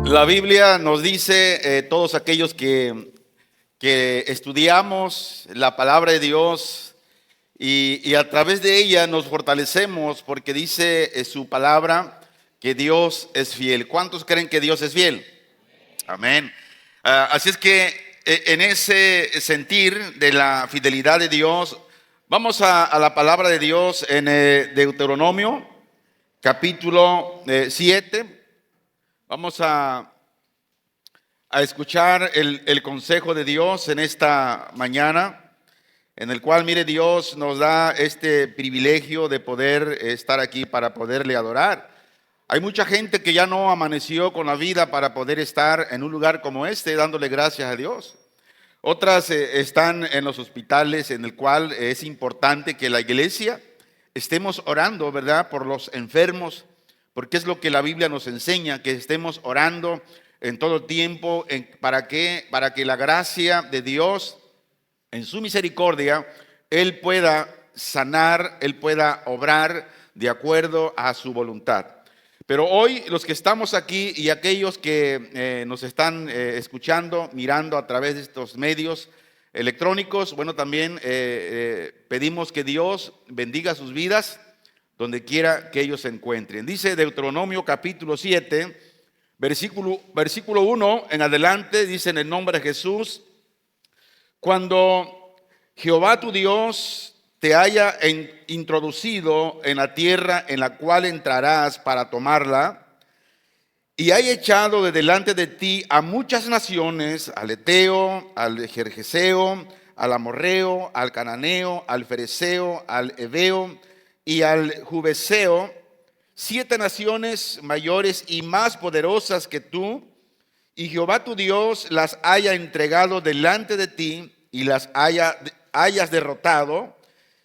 La Biblia nos dice, todos aquellos que estudiamos la palabra de Dios y a través de ella nos fortalecemos porque dice su palabra que Dios es fiel. ¿Cuántos creen que Dios es fiel? Amén. Así es que en ese sentir de la fidelidad de Dios, vamos a la palabra de Dios en Deuteronomio, capítulo 7. Vamos a escuchar el consejo de Dios en esta mañana, en el cual, mire, Dios nos da este privilegio de poder estar aquí para poderle adorar. Hay mucha gente que ya no amaneció con la vida para poder estar en un lugar como este, dándole gracias a Dios. Otras están en los hospitales, en el cual es importante que la iglesia estemos orando, ¿verdad?, por los enfermos, porque es lo que la Biblia nos enseña, que estemos orando en todo tiempo para que la gracia de Dios, en su misericordia, Él pueda sanar, Él pueda obrar de acuerdo a su voluntad. Pero hoy los que estamos aquí y aquellos que nos están escuchando, mirando a través de estos medios electrónicos, bueno, también pedimos que Dios bendiga sus vidas donde quiera que ellos se encuentren. Dice Deuteronomio capítulo 7, versículo 1 en adelante, dice: en el nombre de Jesús, cuando Jehová tu Dios te haya introducido en la tierra en la cual entrarás para tomarla, y haya echado de delante de ti a muchas naciones, al Eteo, al Gergeseo, al Amorreo, al Cananeo, al Fereceo, al Heveo y al Jubeseo, 7 naciones mayores y más poderosas que tú, y Jehová tu Dios las haya entregado delante de ti y las hayas derrotado,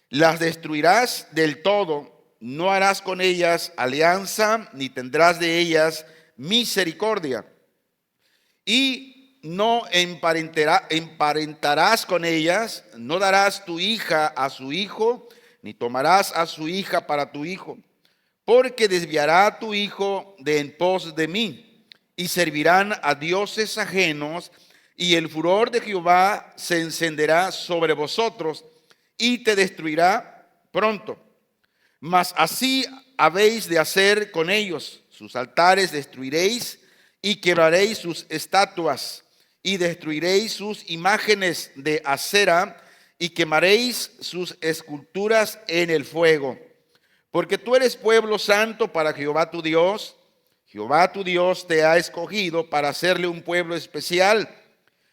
las destruirás del todo, no harás con ellas alianza, ni tendrás de ellas misericordia, y no emparentarás con ellas, no darás tu hija a su hijo, ni tomarás a su hija para tu hijo, porque desviará a tu hijo de en pos de mí, y servirán a dioses ajenos, y el furor de Jehová se encenderá sobre vosotros, y te destruirá pronto. Mas así habéis de hacer con ellos: sus altares destruiréis, y quebraréis sus estatuas, y destruiréis sus imágenes de acera, y quemaréis sus esculturas en el fuego. Porque tú eres pueblo santo para Jehová tu Dios. Jehová tu Dios te ha escogido para hacerle un pueblo especial,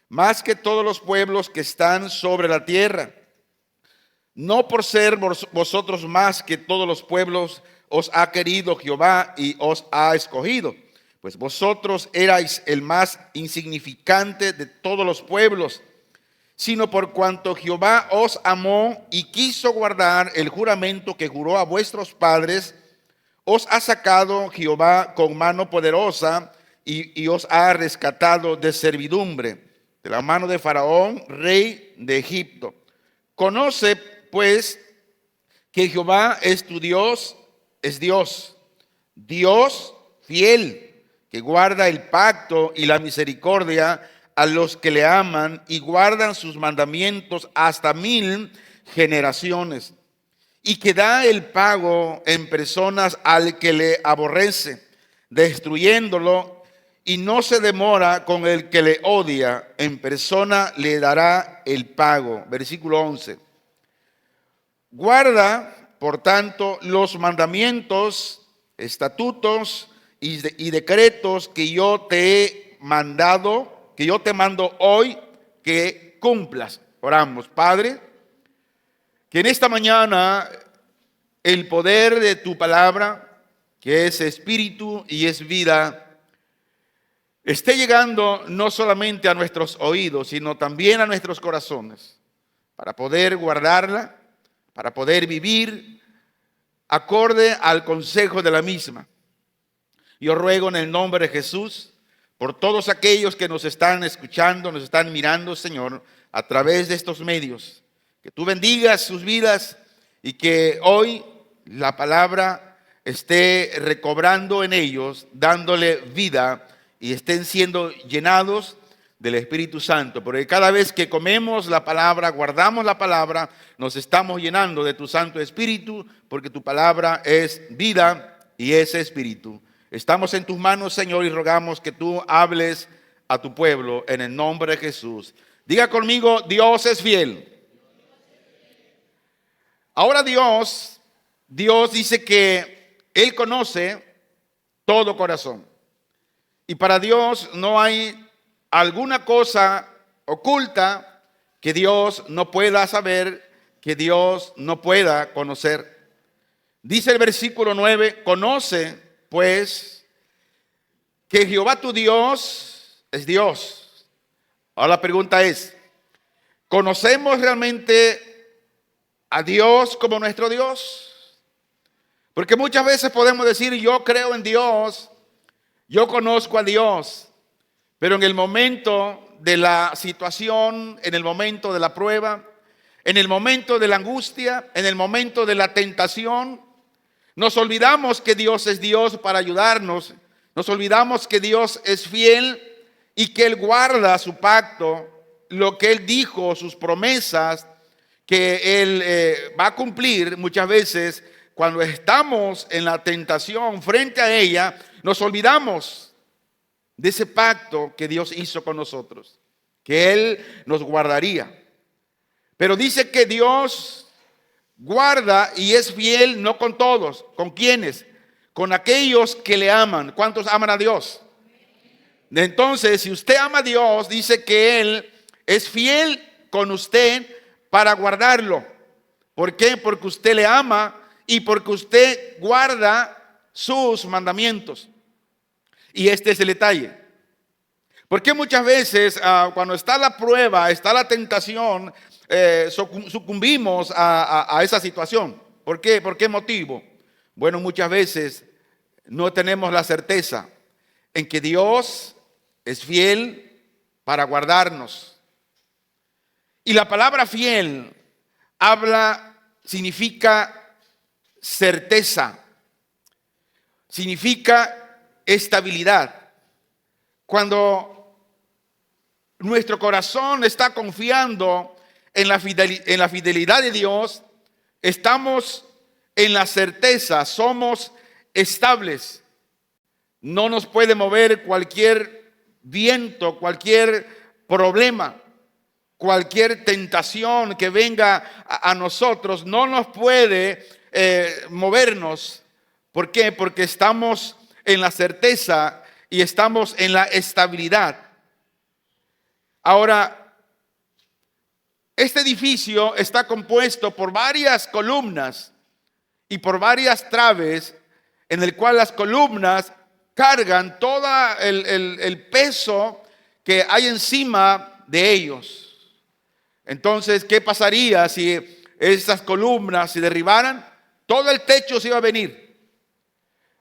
más que todos los pueblos que están sobre la tierra. No por ser vosotros más que todos los pueblos os ha querido Jehová y os ha escogido, pues vosotros erais el más insignificante de todos los pueblos, sino por cuanto Jehová os amó y quiso guardar el juramento que juró a vuestros padres, os ha sacado Jehová con mano poderosa y os ha rescatado de servidumbre, de la mano de Faraón, rey de Egipto. Conoce, pues, que Jehová es tu Dios, es Dios fiel, que guarda el pacto y la misericordia a los que le aman y guardan sus mandamientos hasta 1000 generaciones, y que da el pago en personas al que le aborrece, destruyéndolo, y no se demora con el que le odia, en persona le dará el pago. Versículo 11. Guarda, por tanto, los mandamientos, estatutos y decretos que yo te he mandado, que yo te mando hoy, que cumplas. Oramos, Padre, que en esta mañana el poder de tu palabra, que es espíritu y es vida, esté llegando no solamente a nuestros oídos, sino también a nuestros corazones, para poder guardarla, para poder vivir acorde al consejo de la misma. Yo ruego en el nombre de Jesús por todos aquellos que nos están escuchando, nos están mirando, Señor, a través de estos medios, que tú bendigas sus vidas y que hoy la palabra esté recobrando en ellos, dándole vida y estén siendo llenados del Espíritu Santo, porque cada vez que comemos la palabra, guardamos la palabra, nos estamos llenando de tu Santo Espíritu, porque tu palabra es vida y es espíritu. Estamos en tus manos, Señor, y rogamos que tú hables a tu pueblo en el nombre de Jesús. Diga conmigo, Dios es fiel. Ahora Dios dice que Él conoce todo corazón. Y para Dios no hay alguna cosa oculta que Dios no pueda saber, que Dios no pueda conocer. Dice el versículo 9, conoce pues que Jehová tu Dios es Dios. Ahora la pregunta es, ¿conocemos realmente a Dios como nuestro Dios? Porque muchas veces podemos decir, yo creo en Dios, yo conozco a Dios, pero en el momento de la situación, en el momento de la prueba, en el momento de la angustia, en el momento de la tentación, nos olvidamos que Dios es Dios para ayudarnos, nos olvidamos que Dios es fiel y que Él guarda su pacto, lo que Él dijo, sus promesas, que Él va a cumplir muchas veces. Cuando estamos en la tentación frente a ella, nos olvidamos de ese pacto que Dios hizo con nosotros, que Él nos guardaría. Pero dice que Dios guarda y es fiel no con todos. ¿Con quiénes? Con aquellos que le aman. ¿Cuántos aman a Dios? Entonces, si usted ama a Dios, dice que Él es fiel con usted para guardarlo. ¿Por qué? Porque usted le ama y porque usted guarda sus mandamientos. Y este es el detalle. Porque muchas veces cuando está la prueba, está la tentación, sucumbimos a esa situación. ¿Por qué? ¿Por qué motivo? Bueno, muchas veces no tenemos la certeza en que Dios es fiel para guardarnos. Y la palabra fiel significa certeza, significa estabilidad. Cuando nuestro corazón está confiando en la fidelidad de Dios, estamos en la certeza, somos estables. No nos puede mover cualquier viento, cualquier problema, cualquier tentación que venga a nosotros, no nos puede movernos. ¿Por qué? Porque estamos en la certeza y estamos en la estabilidad. Ahora, este edificio está compuesto por varias columnas y por varias traves, en el cual las columnas cargan todo el peso que hay encima de ellos. Entonces, ¿qué pasaría si esas columnas se derribaran? Todo el techo se iba a venir.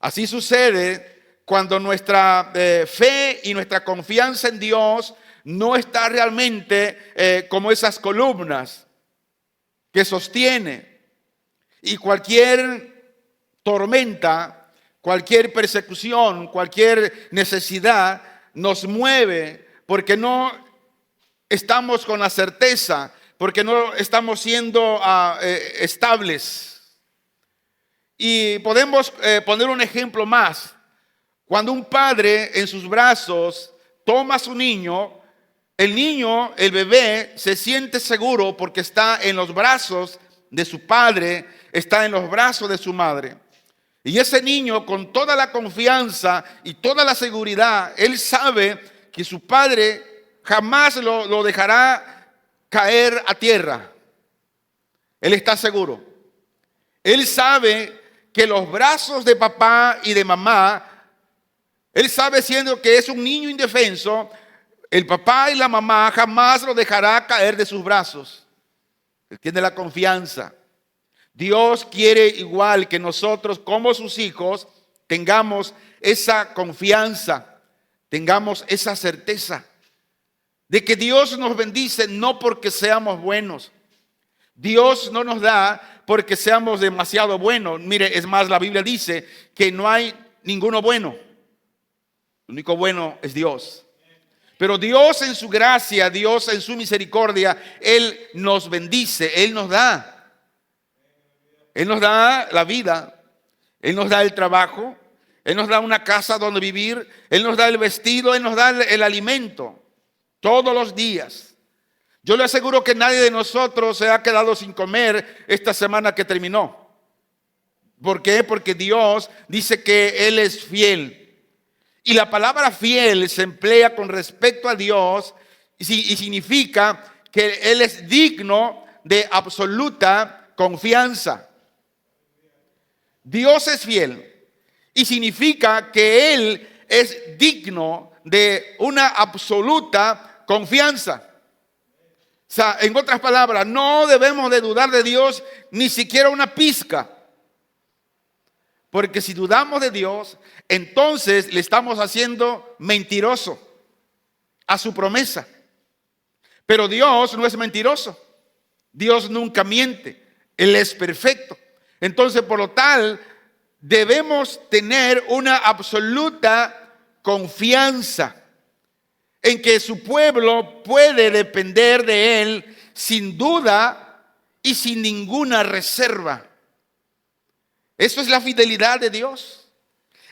Así sucede cuando nuestra fe y nuestra confianza en Dios no está realmente como esas columnas que sostiene. Y cualquier tormenta, cualquier persecución, cualquier necesidad nos mueve porque no estamos con la certeza, porque no estamos siendo estables. Y podemos poner un ejemplo más. Cuando un padre en sus brazos toma a su niño, el bebé se siente seguro porque está en los brazos de su padre, está en los brazos de su madre. Y ese niño, con toda la confianza y toda la seguridad, él sabe que su padre jamás lo dejará caer a tierra. Él está seguro. Él sabe que los brazos de papá y de mamá, él sabe, siendo que es un niño indefenso, el papá y la mamá jamás lo dejará caer de sus brazos. Él tiene la confianza. Dios quiere igual que nosotros como sus hijos tengamos esa confianza, tengamos esa certeza de que Dios nos bendice no porque seamos buenos. Dios no nos da porque seamos demasiado buenos. Mire, es más, la Biblia dice que no hay ninguno bueno. El único bueno es Dios. Pero Dios en su gracia, Dios en su misericordia, Él nos bendice, Él nos da. Él nos da la vida, Él nos da el trabajo, Él nos da una casa donde vivir, Él nos da el vestido, Él nos da el alimento todos los días. Yo le aseguro que nadie de nosotros se ha quedado sin comer esta semana que terminó. ¿Por qué? Porque Dios dice que Él es fiel. Y la palabra fiel se emplea con respecto a Dios y significa que Él es digno de absoluta confianza. Dios es fiel y significa que Él es digno de una absoluta confianza. O sea, en otras palabras, no debemos de dudar de Dios ni siquiera una pizca. Porque si dudamos de Dios, entonces le estamos haciendo mentiroso a su promesa. Pero Dios no es mentiroso. Dios nunca miente. Él es perfecto. Entonces, por lo tal, debemos tener una absoluta confianza en que su pueblo puede depender de Él sin duda y sin ninguna reserva. Eso es la fidelidad de Dios.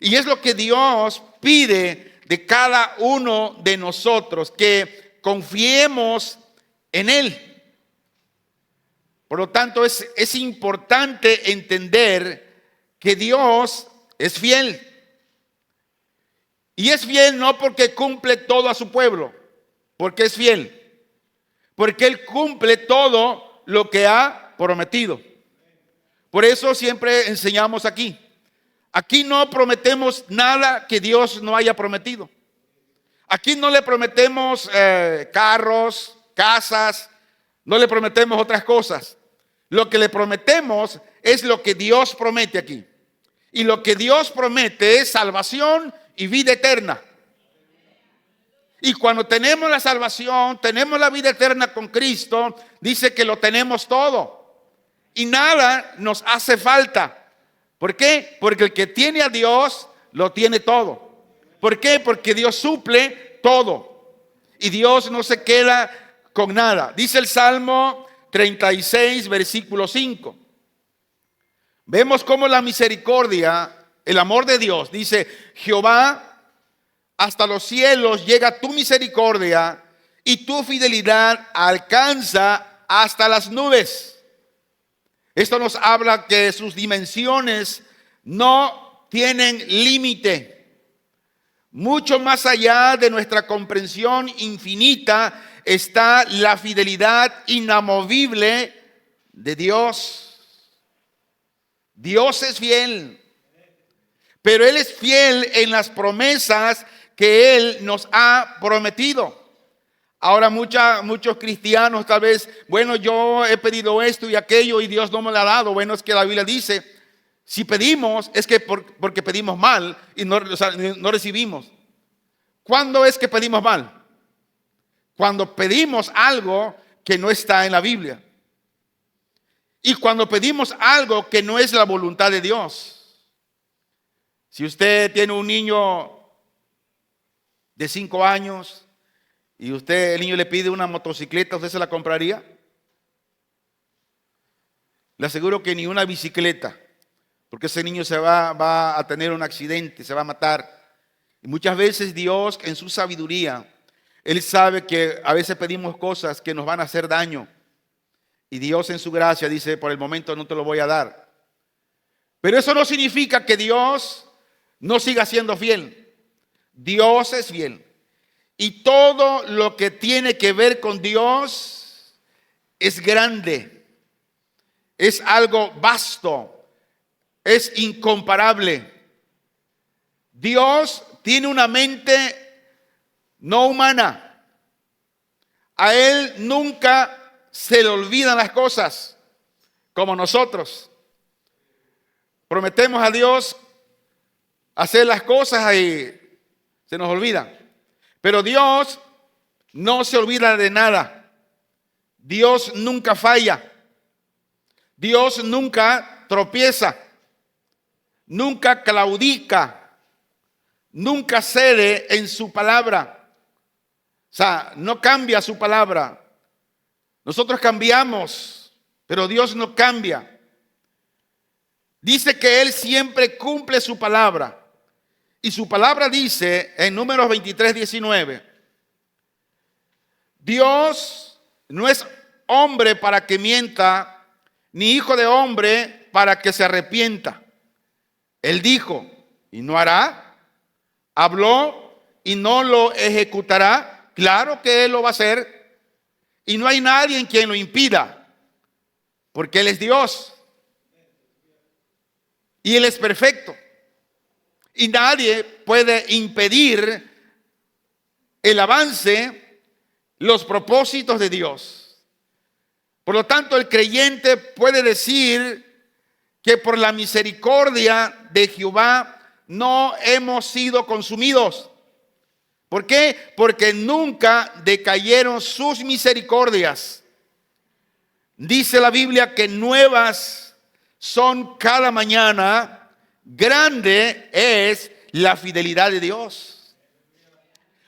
Y es lo que Dios pide de cada uno de nosotros, que confiemos en Él. Por lo tanto, es importante entender que Dios es fiel. Y es fiel no porque cumple todo a su pueblo, porque es fiel. Porque Él cumple todo lo que ha prometido. Por eso siempre enseñamos aquí. Aquí no prometemos nada que Dios no haya prometido. Aquí no le prometemos carros, casas, no le prometemos otras cosas. Lo que le prometemos es lo que Dios promete aquí. Y lo que Dios promete es salvación y vida eterna. Y cuando tenemos la salvación, tenemos la vida eterna con Cristo, dice que lo tenemos todo. Y nada nos hace falta. ¿Por qué? Porque el que tiene a Dios, lo tiene todo. ¿Por qué? Porque Dios suple todo. Y Dios no se queda con nada. Dice el Salmo 36, versículo 5. Vemos cómo la misericordia, el amor de Dios, dice: Jehová, hasta los cielos llega tu misericordia y tu fidelidad alcanza hasta las nubes. Esto nos habla que sus dimensiones no tienen límite. Mucho más allá de nuestra comprensión infinita está la fidelidad inamovible de Dios. Dios es fiel, pero Él es fiel en las promesas que Él nos ha prometido. Ahora muchos cristianos tal vez, bueno, yo he pedido esto y aquello y Dios no me lo ha dado. Bueno, es que la Biblia dice, si pedimos es que porque pedimos mal y no recibimos. ¿Cuándo es que pedimos mal? Cuando pedimos algo que no está en la Biblia. Y cuando pedimos algo que no es la voluntad de Dios. Si usted tiene un niño de 5 años y el niño le pide una motocicleta, ¿usted se la compraría? Le aseguro que ni una bicicleta, porque ese niño va a tener un accidente, se va a matar. Y muchas veces Dios, en su sabiduría, Él sabe que a veces pedimos cosas que nos van a hacer daño. Y Dios en su gracia dice, por el momento no te lo voy a dar. Pero eso no significa que Dios no siga siendo fiel. Dios es fiel. Y todo lo que tiene que ver con Dios es grande. Es algo vasto. Es incomparable. Dios tiene una mente no humana. A Él nunca se le olvidan las cosas como nosotros. Prometemos a Dios hacer las cosas y se nos olvida. Pero Dios no se olvida de nada. Dios nunca falla. Dios nunca tropieza. Nunca claudica. Nunca cede en su palabra. O sea, no cambia su palabra. Nosotros cambiamos, pero Dios no cambia. Dice que Él siempre cumple su palabra. Y su palabra dice en Números 23:19. Dios no es hombre para que mienta, ni hijo de hombre para que se arrepienta. Él dijo y no hará. Habló y no lo ejecutará. Claro que Él lo va a hacer. Y no hay nadie en quien lo impida. Porque Él es Dios. Y Él es perfecto. Y nadie puede impedir el avance, los propósitos de Dios. Por lo tanto, el creyente puede decir que por la misericordia de Jehová no hemos sido consumidos. ¿Por qué? Porque nunca decayeron sus misericordias. Dice la Biblia que nuevas son cada mañana. Grande es la fidelidad de Dios.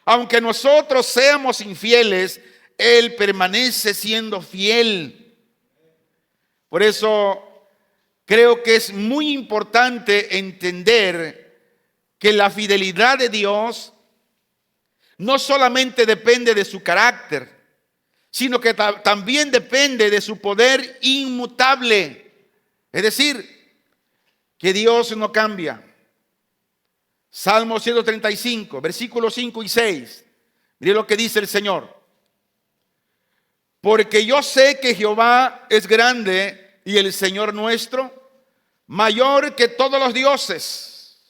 Aunque nosotros seamos infieles, Él permanece siendo fiel. Por eso creo que es muy importante entender que la fidelidad de Dios no solamente depende de su carácter, sino que también depende de su poder inmutable. Es decir, que Dios no cambia. Salmo 135, versículos 5 y 6. Mire lo que dice el Señor. Porque yo sé que Jehová es grande y el Señor nuestro, mayor que todos los dioses.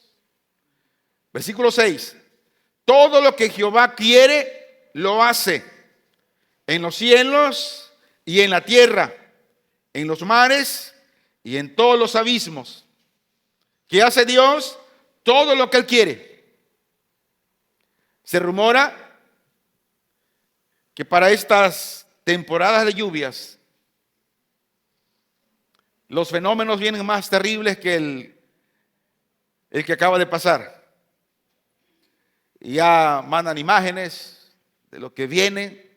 Versículo 6. Todo lo que Jehová quiere, lo hace. En los cielos y en la tierra, en los mares y en todos los abismos. ¿Qué hace Dios? Todo lo que Él quiere. Se rumora que para estas temporadas de lluvias, los fenómenos vienen más terribles que el que acaba de pasar. Y ya mandan imágenes de lo que viene.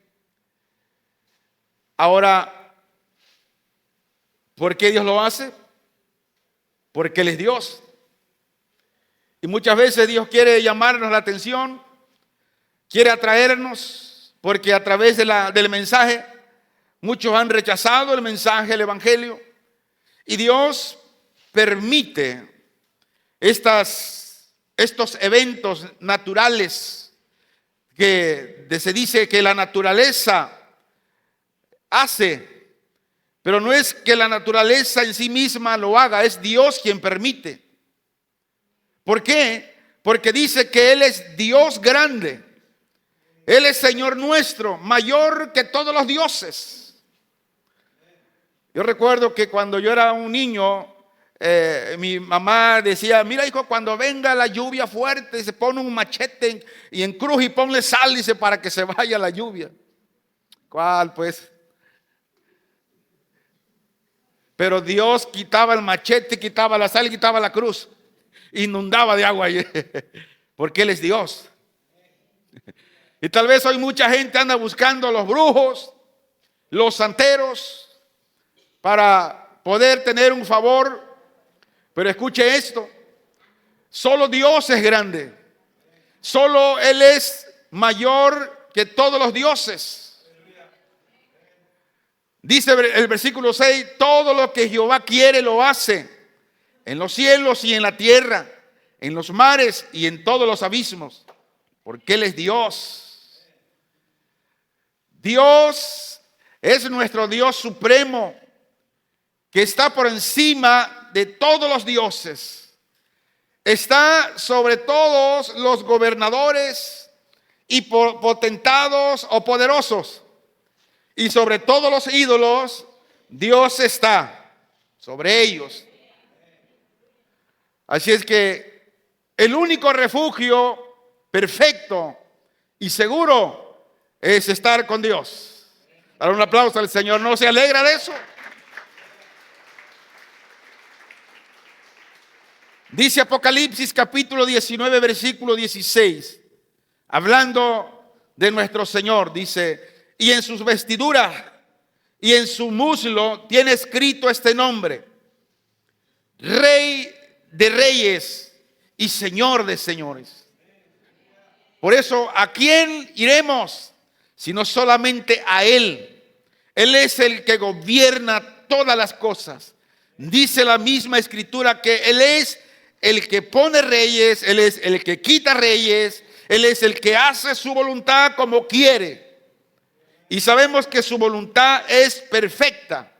Ahora, ¿por qué Dios lo hace? Porque Él es Dios. Y muchas veces Dios quiere llamarnos la atención, quiere atraernos, porque a través del mensaje, muchos han rechazado el mensaje del Evangelio. Y Dios permite estos eventos naturales que se dice que la naturaleza hace. Pero no es que la naturaleza en sí misma lo haga, es Dios quien permite. ¿Por qué? Porque dice que Él es Dios grande. Él es Señor nuestro, mayor que todos los dioses. Yo recuerdo que cuando yo era un niño, mi mamá decía, mira hijo, cuando venga la lluvia fuerte, se pone un machete y encruje y ponle sal, dice, para que se vaya la lluvia. ¿Cuál pues? Pero Dios quitaba el machete, quitaba la sal y quitaba la cruz. Inundaba de agua allí, porque Él es Dios. Y tal vez hoy mucha gente anda buscando a los brujos, los santeros, para poder tener un favor. Pero escuche esto, solo Dios es grande. Solo Él es mayor que todos los dioses. Dice el versículo 6, todo lo que Jehová quiere lo hace. en los cielos y en la tierra, en los mares y en todos los abismos, porque Él es Dios. Dios es nuestro Dios supremo, que está por encima de todos los dioses. Está sobre todos los gobernadores y potentados o poderosos. Y sobre todos los ídolos, Dios está sobre ellos. Así es que el único refugio perfecto y seguro es estar con Dios. Dar un aplauso al Señor. ¿No se alegra de eso? Dice Apocalipsis capítulo 19, versículo 16, hablando de nuestro Señor, dice: y en sus vestiduras y en su muslo tiene escrito este nombre: Rey de Reyes y Señor de Señores. Por eso, ¿a quién iremos? Sino solamente a Él. Él es el que gobierna todas las cosas. Dice la misma Escritura que Él es el que pone reyes, Él es el que quita reyes, Él es el que hace su voluntad como quiere. Y sabemos que su voluntad es perfecta.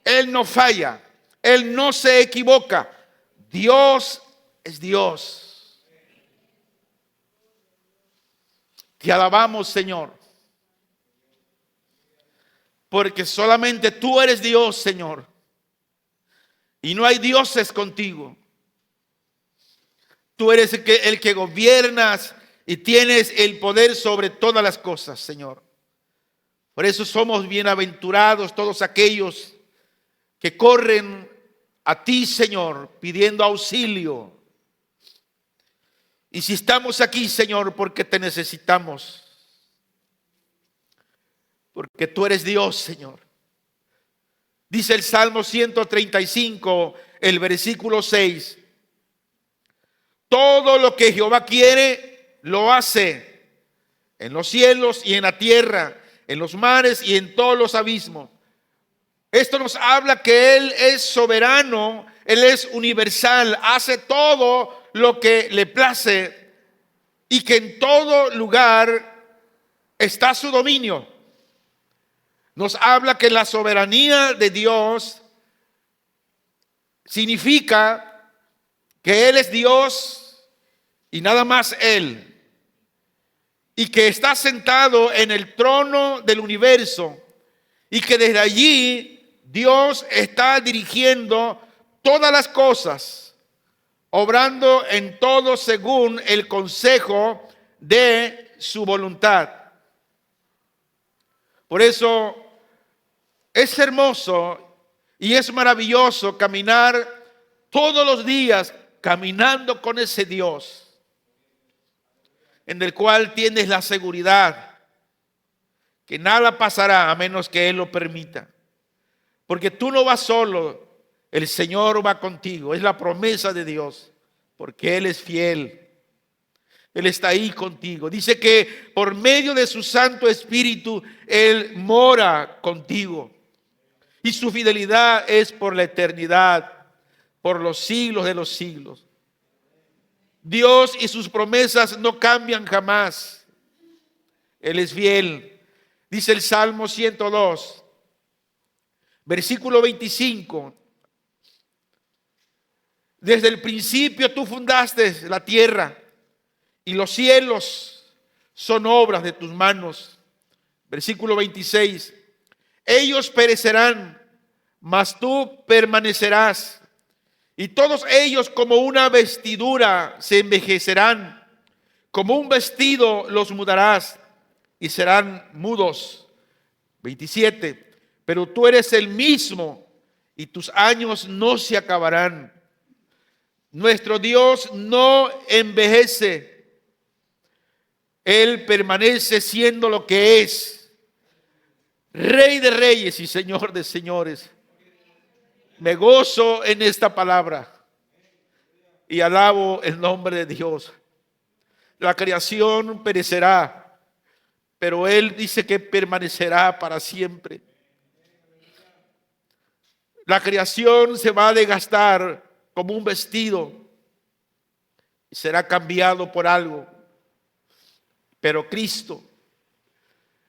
Él no falla, Él no se equivoca. Dios es Dios. Te alabamos, Señor, porque solamente tú eres Dios, Señor, y no hay dioses contigo. Tú eres el que gobiernas y tienes el poder sobre todas las cosas, Señor. Por eso somos bienaventurados todos aquellos que corren a ti, Señor, pidiendo auxilio. Y si estamos aquí, Señor, porque te necesitamos. Porque tú eres Dios, Señor. Dice el Salmo 135, el versículo 6. Todo lo que Jehová quiere, lo hace en los cielos y en la tierra, en los mares y en todos los abismos. Esto nos habla que Él es soberano, Él es universal, hace todo lo que le place y que en todo lugar está su dominio. Nos habla que la soberanía de Dios significa que Él es Dios y nada más Él, y que está sentado en el trono del universo, y que desde allí Dios está dirigiendo todas las cosas, obrando en todo según el consejo de su voluntad. Por eso es hermoso y es maravilloso caminar todos los días caminando con ese Dios en el cual tienes la seguridad que nada pasará a menos que Él lo permita. Porque tú no vas solo, el Señor va contigo. Es la promesa de Dios, porque Él es fiel. Él está ahí contigo. Dice que por medio de su Santo Espíritu Él mora contigo. Y su fidelidad es por la eternidad, por los siglos de los siglos. Dios y sus promesas no cambian jamás. Él es fiel. Dice el Salmo 102, versículo 25. Desde el principio tú fundaste la tierra y los cielos son obras de tus manos. Versículo 26. Ellos perecerán, mas tú permanecerás. Y todos ellos como una vestidura se envejecerán. Como un vestido los mudarás y serán mudos. 27. Pero tú eres el mismo y tus años no se acabarán. Nuestro Dios no envejece. Él permanece siendo lo que es. Rey de reyes y Señor de señores. Me gozo en esta palabra y alabo el nombre de Dios. La creación perecerá, pero Él dice que permanecerá para siempre. La creación se va a desgastar, como un vestido y será cambiado por algo. Pero Cristo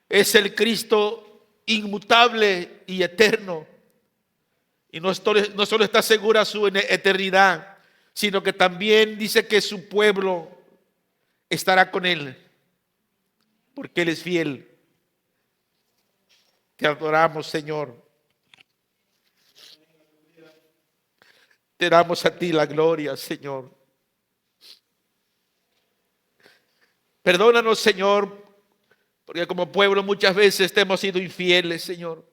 es el Cristo inmutable y eterno. Y no solo está segura su eternidad, sino que también dice que su pueblo estará con Él, porque Él es fiel. Te adoramos, Señor. Te damos a ti la gloria, Señor. Perdónanos, Señor, porque como pueblo muchas veces te hemos sido infieles, Señor.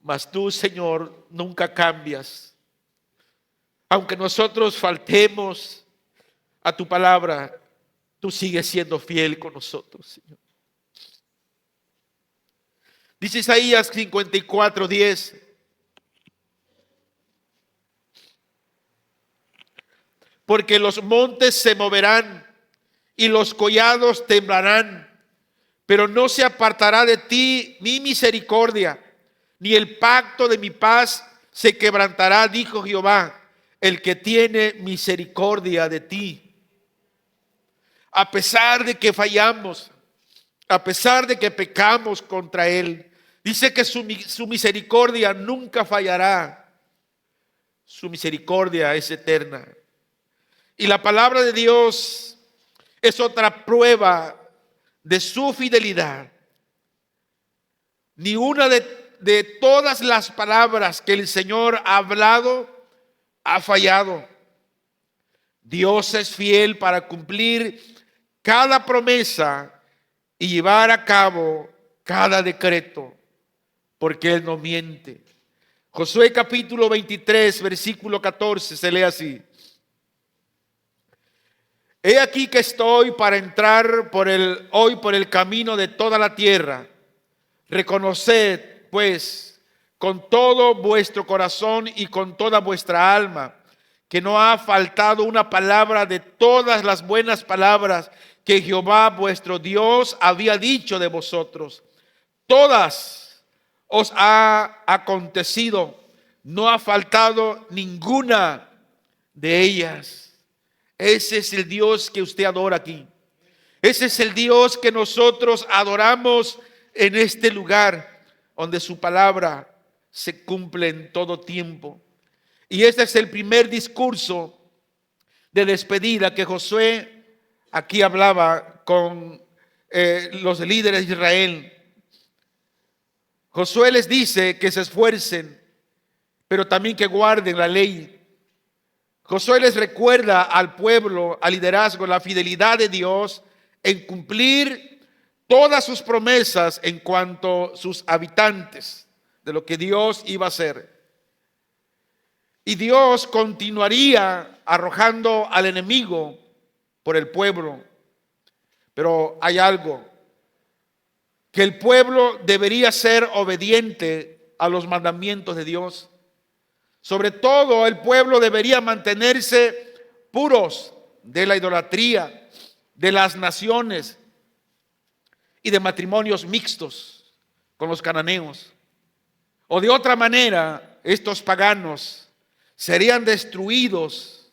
Mas tú, Señor, nunca cambias. Aunque nosotros faltemos a tu palabra, tú sigues siendo fiel con nosotros, Señor. Dice Isaías 54:10. Porque los montes se moverán y los collados temblarán, pero no se apartará de ti mi misericordia, ni el pacto de mi paz se quebrantará, dijo Jehová, el que tiene misericordia de ti. A pesar de que fallamos, a pesar de que pecamos contra Él, dice que su misericordia nunca fallará. Su misericordia es eterna. Y la palabra de Dios es otra prueba de su fidelidad. Ni una de todas las palabras que el Señor ha hablado ha fallado. Dios es fiel para cumplir cada promesa y llevar a cabo cada decreto, porque Él no miente. Josué capítulo 23, versículo 14 se lee así. He aquí que estoy para entrar hoy por el camino de toda la tierra. Reconoced, pues, con todo vuestro corazón y con toda vuestra alma, que no ha faltado una palabra de todas las buenas palabras que Jehová vuestro Dios había dicho de vosotros. Todas os ha acontecido, no ha faltado ninguna de ellas. Ese es el Dios que usted adora aquí. Ese es el Dios que nosotros adoramos en este lugar, donde su palabra se cumple en todo tiempo. Y este es el primer discurso de despedida que Josué aquí hablaba con los líderes de Israel. Josué les dice que se esfuercen, pero también que guarden la ley. Josué les recuerda al pueblo, al liderazgo, la fidelidad de Dios en cumplir todas sus promesas en cuanto a sus habitantes, de lo que Dios iba a hacer. Y Dios continuaría arrojando al enemigo por el pueblo. Pero hay algo, que el pueblo debería ser obediente a los mandamientos de Dios. Sobre todo, el pueblo debería mantenerse puros de la idolatría, de las naciones y de matrimonios mixtos con los cananeos. O de otra manera, estos paganos serían destruidos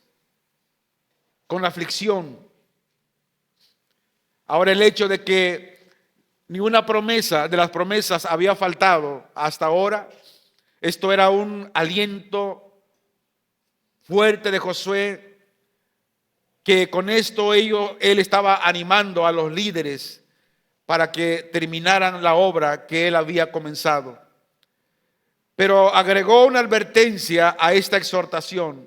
con la aflicción. Ahora, el hecho de que ni una promesa de las promesas había faltado hasta ahora, esto era un aliento fuerte de Josué, que con esto él estaba animando a los líderes para que terminaran la obra que él había comenzado. Pero agregó una advertencia a esta exhortación.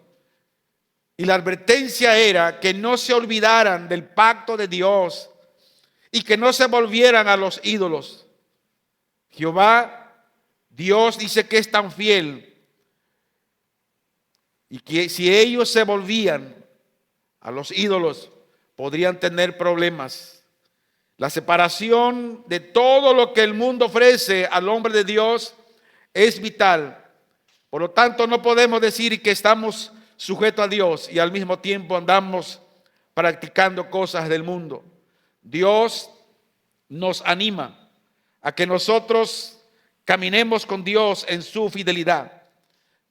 Y la advertencia era que no se olvidaran del pacto de Dios y que no se volvieran a los ídolos. Jehová Dios dice que es tan fiel y que si ellos se volvían a los ídolos podrían tener problemas. La separación de todo lo que el mundo ofrece al hombre de Dios es vital. Por lo tanto, no podemos decir que estamos sujetos a Dios y al mismo tiempo andamos practicando cosas del mundo. Dios nos anima a que nosotros caminemos con Dios en su fidelidad.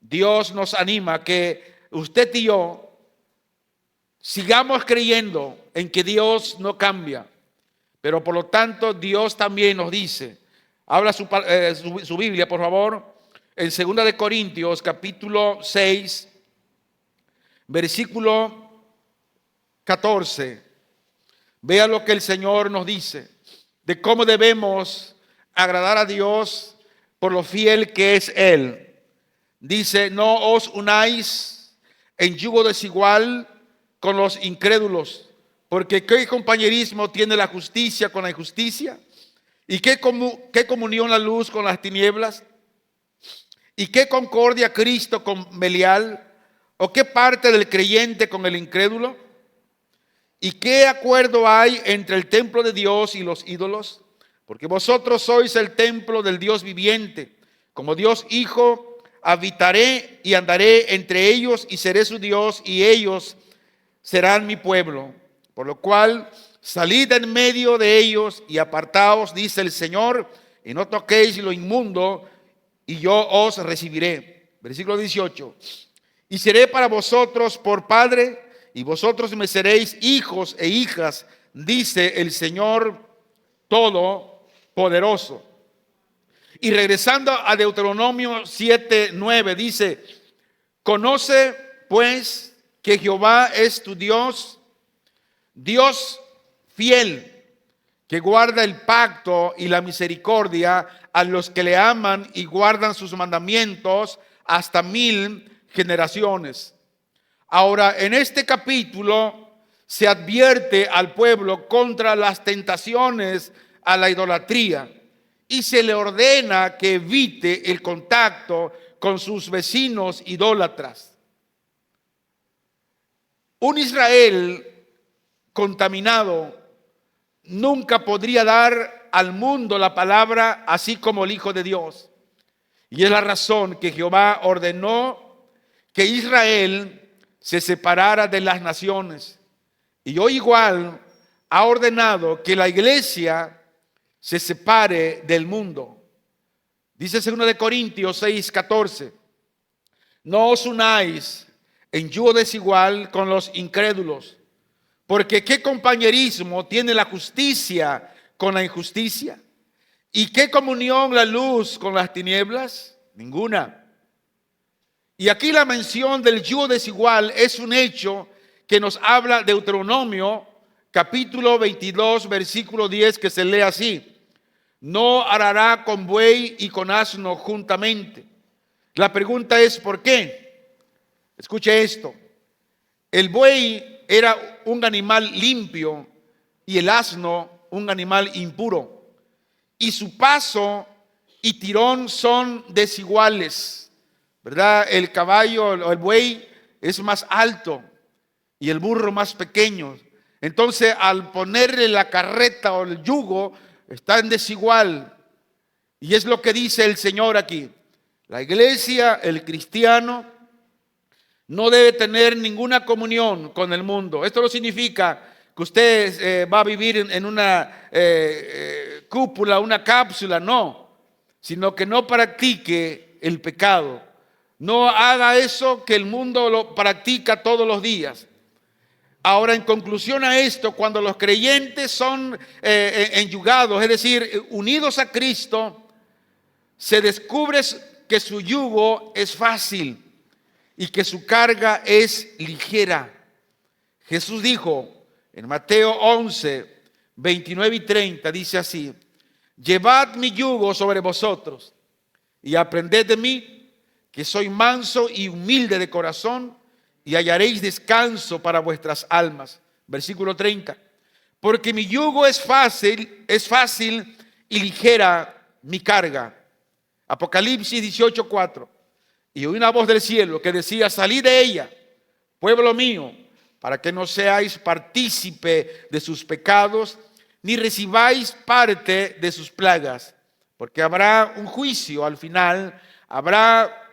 Dios nos anima a que usted y yo sigamos creyendo en que Dios no cambia. Pero por lo tanto, Dios también nos dice, habla su Biblia, por favor, en 2 de Corintios, capítulo 6, versículo 14. Vea lo que el Señor nos dice, de cómo debemos agradar a Dios por lo fiel que es Él. Dice, no os unáis en yugo desigual con los incrédulos, porque ¿qué compañerismo tiene la justicia con la injusticia? ¿Y qué comunión la luz con las tinieblas? ¿Y qué concordia Cristo con Belial? ¿O qué parte del creyente con el incrédulo? ¿Y qué acuerdo hay entre el templo de Dios y los ídolos? Porque vosotros sois el templo del Dios viviente. Como Dios Hijo, habitaré y andaré entre ellos y seré su Dios y ellos serán mi pueblo. Por lo cual, salid en medio de ellos y apartaos, dice el Señor, y no toquéis lo inmundo, y yo os recibiré. Versículo 18. Y seré para vosotros por Padre, y vosotros me seréis hijos e hijas, dice el Señor Todopoderoso. Y regresando a Deuteronomio 7:9, dice, conoce pues que Jehová es tu Dios, Dios fiel, que guarda el pacto y la misericordia a los que le aman y guardan sus mandamientos hasta 1000 generaciones. Ahora, en este capítulo se advierte al pueblo contra las tentaciones a la idolatría y se le ordena que evite el contacto con sus vecinos idólatras. Un Israel contaminado nunca podría dar al mundo la palabra así como el Hijo de Dios. Y es la razón que Jehová ordenó que Israel se separara de las naciones. Y hoy igual ha ordenado que la iglesia se separe del mundo. Dice 2 de Corintios 6:14. No os unáis en yugo desigual con los incrédulos, porque ¿qué compañerismo tiene la justicia con la injusticia? ¿Y qué comunión la luz con las tinieblas? Ninguna. Y aquí la mención del yugo desigual es un hecho que nos habla Deuteronomio capítulo 22 versículo 10, que se lee así: no arará con buey y con asno juntamente. La pregunta es ¿por qué? Escuche esto. El buey era un animal limpio y el asno un animal impuro, y su paso y tirón son desiguales, ¿verdad? El caballo o el buey es más alto y el burro más pequeño. Entonces, al ponerle la carreta o el yugo, están desigual. Y es lo que dice el Señor aquí. La iglesia, el cristiano, no debe tener ninguna comunión con el mundo. Esto no significa que usted va a vivir en una cúpula, una cápsula, no. Sino que no practique el pecado. No haga eso que el mundo lo practica todos los días. Ahora, en conclusión a esto, cuando los creyentes son enyugados, es decir, unidos a Cristo, se descubre que su yugo es fácil y que su carga es ligera. Jesús dijo en Mateo 11, 29 y 30, dice así: llevad mi yugo sobre vosotros y aprended de mí, que soy manso y humilde de corazón, y hallaréis descanso para vuestras almas. Versículo 30. Porque mi yugo es fácil y ligera mi carga. Apocalipsis 18:4. Y oí una voz del cielo que decía: salid de ella, pueblo mío, para que no seáis partícipe de sus pecados, ni recibáis parte de sus plagas. Porque habrá un juicio al final, habrá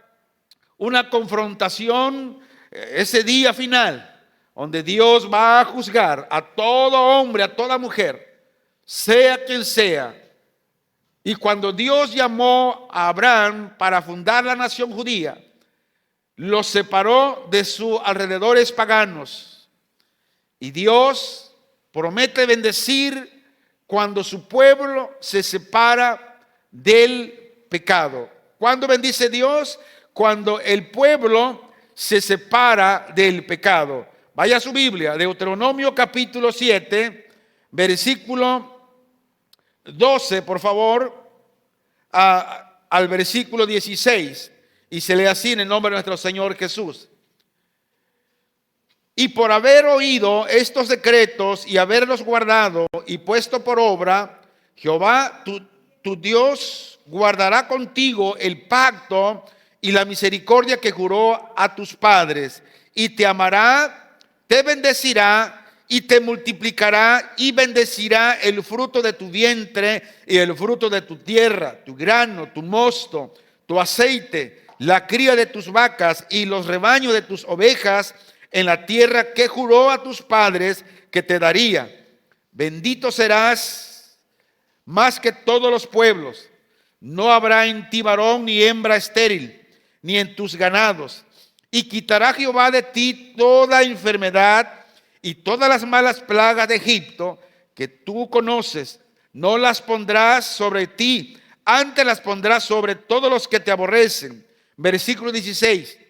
una confrontación ese día final, donde Dios va a juzgar a todo hombre, a toda mujer, sea quien sea. Y cuando Dios llamó a Abraham para fundar la nación judía, los separó de sus alrededores paganos. Y Dios promete bendecir cuando su pueblo se separa del pecado. ¿Cuándo bendice Dios? Cuando el pueblo se separa del pecado. Vaya a su Biblia, Deuteronomio capítulo 7, versículo 12, por favor, al versículo 16. Y se lee así en el nombre de nuestro Señor Jesús. Y por haber oído estos decretos y haberlos guardado y puesto por obra, Jehová tu Dios guardará contigo el pacto y la misericordia que juró a tus padres, y te amará, te bendecirá y te multiplicará, y bendecirá el fruto de tu vientre y el fruto de tu tierra, tu grano, tu mosto, tu aceite, la cría de tus vacas y los rebaños de tus ovejas, en la tierra que juró a tus padres que te daría. Bendito serás más que todos los pueblos. No habrá en ti varón ni hembra estéril, ni en tus ganados. Y quitará Jehová de ti toda enfermedad y todas las malas plagas de Egipto que tú conoces. No las pondrás sobre ti, antes las pondrás sobre todos los que te aborrecen. Versículo 16.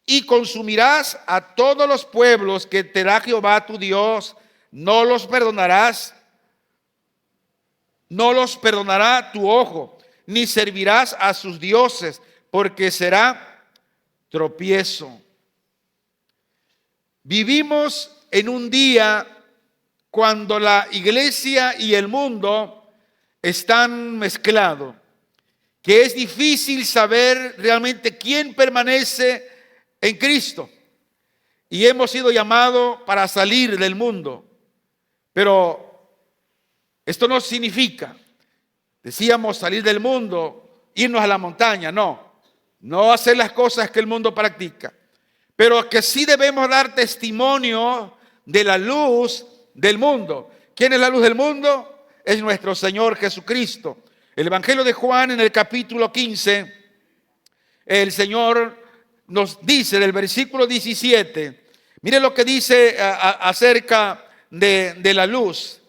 Y consumirás a todos los pueblos que te da Jehová tu Dios. No los perdonarás, no los perdonará tu ojo, ni servirás a sus dioses, porque será tropiezo. Vivimos en un día cuando la iglesia y el mundo están mezclados, que es difícil saber realmente quién permanece en Cristo. Y hemos sido llamados para salir del mundo. Pero esto no significa, decíamos, salir del mundo, irnos a la montaña. No hacer las cosas que el mundo practica. Pero que sí debemos dar testimonio de la luz del mundo. ¿Quién es la luz del mundo? Es nuestro Señor Jesucristo. El Evangelio de Juan, en el capítulo 15, el Señor nos dice del versículo 17, mire lo que dice acerca de la luz.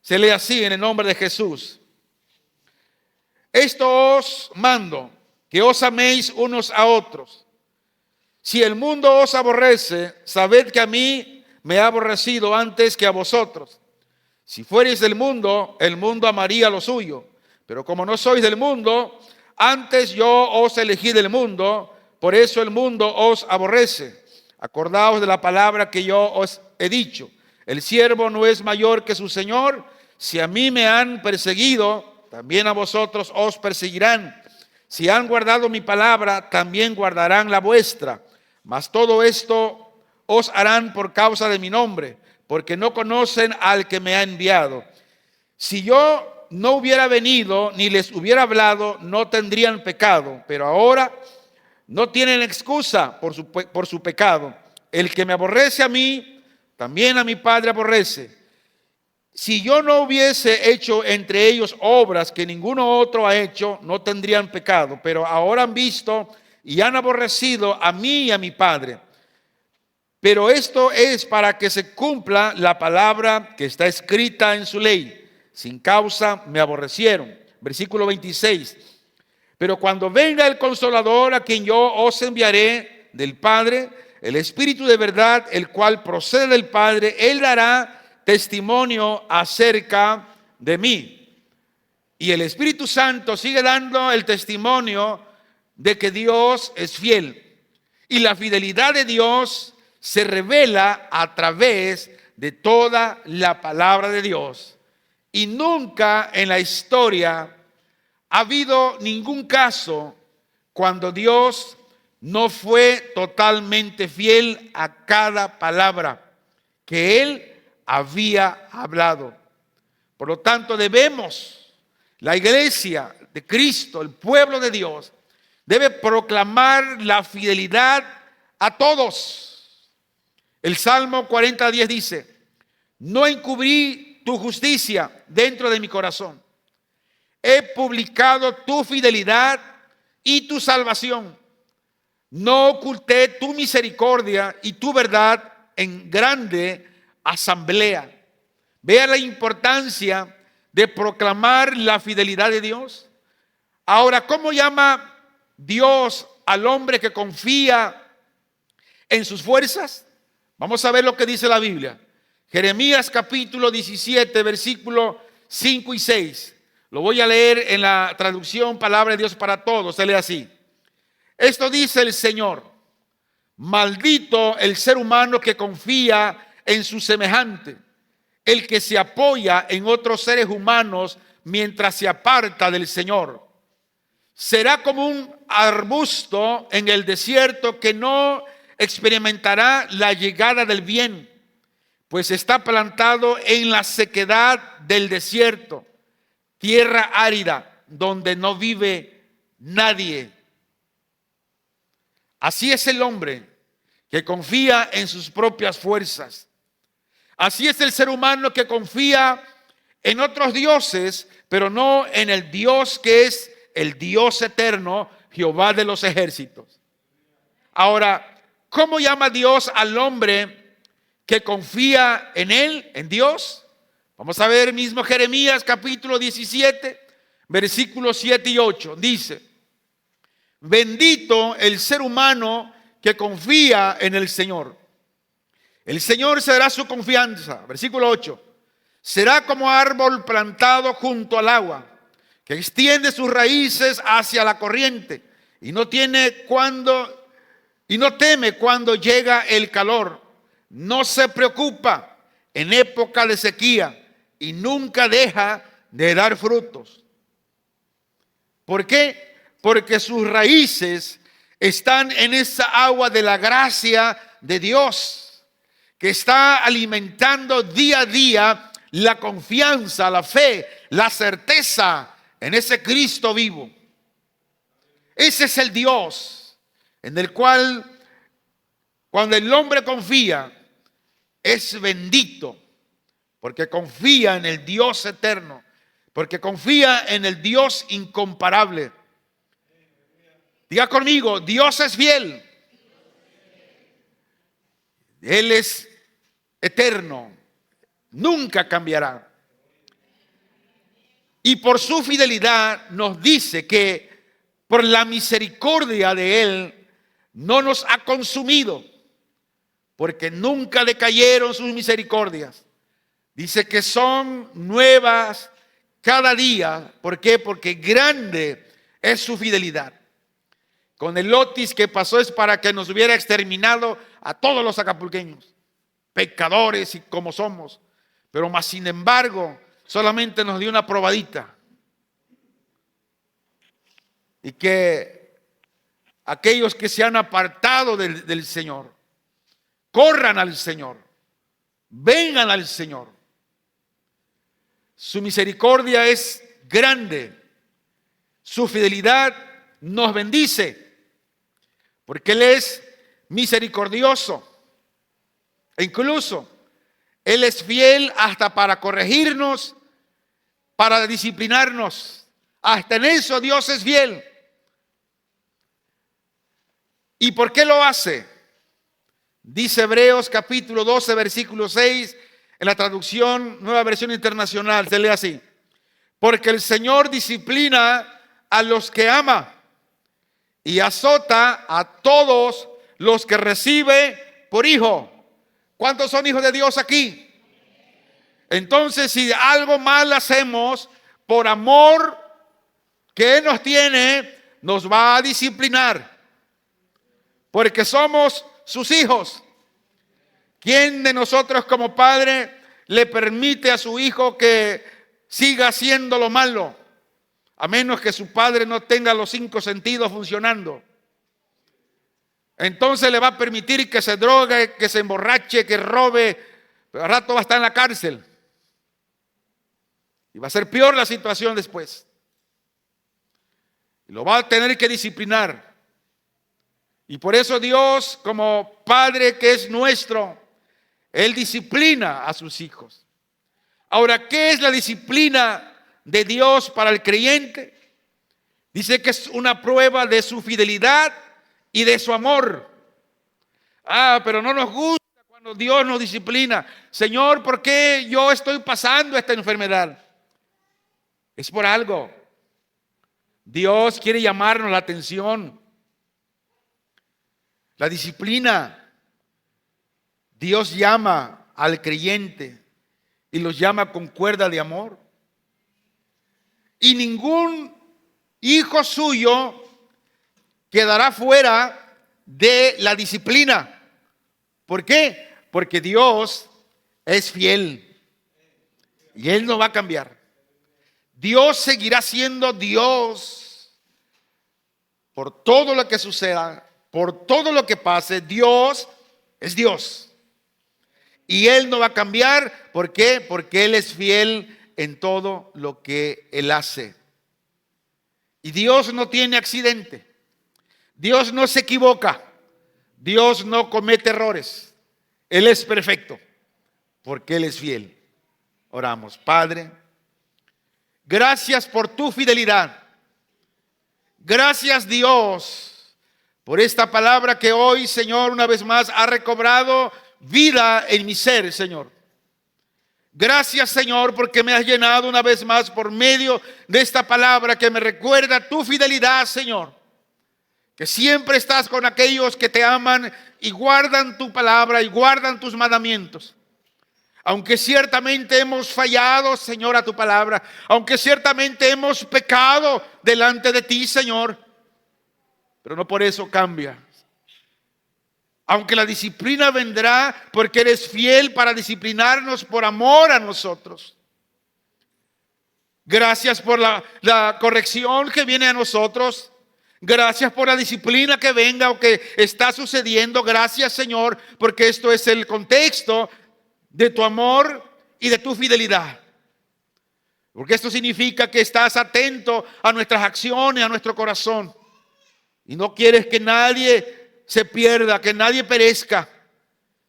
Se lee así en el nombre de Jesús. Esto os mando, que os améis unos a otros. Si el mundo os aborrece, sabed que a mí me ha aborrecido antes que a vosotros. Si fuereis del mundo, el mundo amaría lo suyo. Pero como no sois del mundo, antes yo os elegí del mundo, por eso el mundo os aborrece. Acordaos de la palabra que yo os he dicho. El siervo no es mayor que su Señor. Si a mí me han perseguido, también a vosotros os perseguirán. Si han guardado mi palabra, también guardarán la vuestra. Mas todo esto os harán por causa de mi nombre, porque no conocen al que me ha enviado. Si yo no hubiera venido ni les hubiera hablado, no tendrían pecado, pero ahora no tienen excusa por su pecado. El que me aborrece a mí, también a mi Padre aborrece. Si yo no hubiese hecho entre ellos obras que ninguno otro ha hecho, no tendrían pecado, pero ahora han visto y han aborrecido a mí y a mi Padre. Pero esto es para que se cumpla la palabra que está escrita en su ley. Sin causa me aborrecieron. Versículo 26. Pero cuando venga el Consolador, a quien yo os enviaré del Padre, el Espíritu de verdad, el cual procede del Padre, Él dará testimonio acerca de mí. Y el Espíritu Santo sigue dando el testimonio de que Dios es fiel. Y la fidelidad de Dios se revela a través de toda la palabra de Dios. Y nunca en la historia ha habido ningún caso cuando Dios no fue totalmente fiel a cada palabra que Él había hablado. Por lo tanto, debemos, la iglesia de Cristo, el pueblo de Dios, debe proclamar la fidelidad a todos. El Salmo 40:10 dice: no encubrí tu justicia dentro de mi corazón. He publicado tu fidelidad y tu salvación. no oculté tu misericordia y tu verdad en grande asamblea. Vea la importancia de proclamar la fidelidad de Dios. Ahora, ¿cómo llama Dios al hombre que confía en sus fuerzas? Vamos a ver lo que dice la Biblia. Jeremías capítulo 17, versículo 5 y 6. Lo voy a leer en la traducción Palabra de Dios para Todos. Se lee así. Esto dice el Señor: maldito el ser humano que confía en su semejante, el que se apoya en otros seres humanos mientras se aparta del Señor. Será como un arbusto en el desierto que no experimentará la llegada del bien, pues está plantado en la sequedad del desierto, tierra árida donde no vive nadie. Así es el hombre que confía en sus propias fuerzas. Así es el ser humano que confía en otros dioses, pero no en el Dios que es el Dios eterno, Jehová de los ejércitos. Ahora, ¿cómo llama Dios al hombre que confía en él, en Dios? Vamos a ver mismo Jeremías capítulo 17, versículos 7 y 8. Dice: bendito el ser humano que confía en el Señor. El Señor será su confianza. Versículo 8. Será como árbol plantado junto al agua, que extiende sus raíces hacia la corriente y no teme cuando llega el calor. No se preocupa en época de sequía y nunca deja de dar frutos. ¿Por qué? Porque sus raíces están en esa agua de la gracia de Dios, que está alimentando día a día la confianza, la fe, la certeza en ese Cristo vivo. Ese es el Dios en el cual, cuando el hombre confía, es bendito, porque confía en el Dios eterno, porque confía en el Dios incomparable. Diga conmigo: Dios es fiel. Él es eterno, nunca cambiará. Y por su fidelidad nos dice que por la misericordia de Él no nos ha consumido, porque nunca decayeron sus misericordias. Dice que son nuevas cada día. ¿Por qué? Porque grande es su fidelidad. Con el Otis que pasó es para que nos hubiera exterminado a todos los acapulqueños, pecadores y como somos. Pero más sin embargo, solamente nos dio una probadita. Y que aquellos que se han apartado del Señor, corran al Señor, vengan al Señor. Su misericordia es grande, su fidelidad nos bendice, porque Él es misericordioso. E incluso Él es fiel hasta para corregirnos, para disciplinarnos. Hasta en eso Dios es fiel. ¿Y por qué lo hace? Dice Hebreos capítulo 12, versículo 6, en la traducción Nueva Versión Internacional, se lee así: porque el Señor disciplina a los que ama y azota a todos los que recibe por hijo. ¿Cuántos son hijos de Dios aquí? Entonces, si algo mal hacemos, por amor que Él nos tiene, nos va a disciplinar, porque somos sus hijos. ¿Quién de nosotros como padre le permite a su hijo que siga haciendo lo malo? A menos que su padre no tenga los 5 sentidos funcionando. Entonces le va a permitir que se drogue, que se emborrache, que robe, pero al rato va a estar en la cárcel. Y va a ser peor la situación después. Y lo va a tener que disciplinar. Y por eso Dios, como Padre que es nuestro, Él disciplina a sus hijos. Ahora, ¿qué es la disciplina de Dios para el creyente? Dice que es una prueba de su fidelidad y de su amor. Pero no nos gusta cuando Dios nos disciplina. Señor, ¿por qué yo estoy pasando esta enfermedad? Es por algo. Dios quiere llamarnos la atención. La disciplina. Dios llama al creyente y los llama con cuerda de amor. Y ningún hijo suyo quedará fuera de la disciplina. ¿Por qué? Porque Dios es fiel y Él no va a cambiar. Dios seguirá siendo Dios por todo lo que suceda, por todo lo que pase. Dios es Dios y Él no va a cambiar. ¿Por qué? Porque Él es fiel en todo lo que Él hace. Y Dios no tiene accidente. Dios no se equivoca. Dios no comete errores. Él es perfecto porque Él es fiel. Oramos. Padre, gracias por tu fidelidad. Gracias, Dios, por esta palabra que hoy, Señor, una vez más ha recobrado vida en mi ser, Señor. Gracias, Señor, porque me has llenado una vez más por medio de esta palabra que me recuerda tu fidelidad, Señor. Que siempre estás con aquellos que te aman y guardan tu palabra y guardan tus mandamientos. Aunque ciertamente hemos fallado, Señor, a tu palabra. Aunque ciertamente hemos pecado delante de ti, Señor. Pero no por eso cambia. Aunque la disciplina vendrá porque eres fiel para disciplinarnos por amor a nosotros. Gracias por la corrección que viene a nosotros. Gracias por la disciplina que venga o que está sucediendo. Gracias, Señor, porque esto es el contexto de tu amor y de tu fidelidad. Porque esto significa que estás atento a nuestras acciones, a nuestro corazón. Y no quieres que nadie se pierda, que nadie perezca,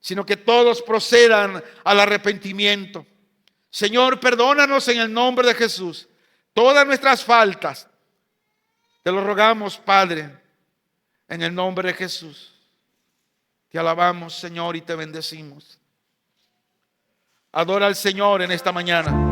sino que todos procedan al arrepentimiento. Señor, perdónanos en el nombre de Jesús todas nuestras faltas. Te lo rogamos, Padre, en el nombre de Jesús. Te alabamos, Señor, y te bendecimos. Adora al Señor en esta mañana.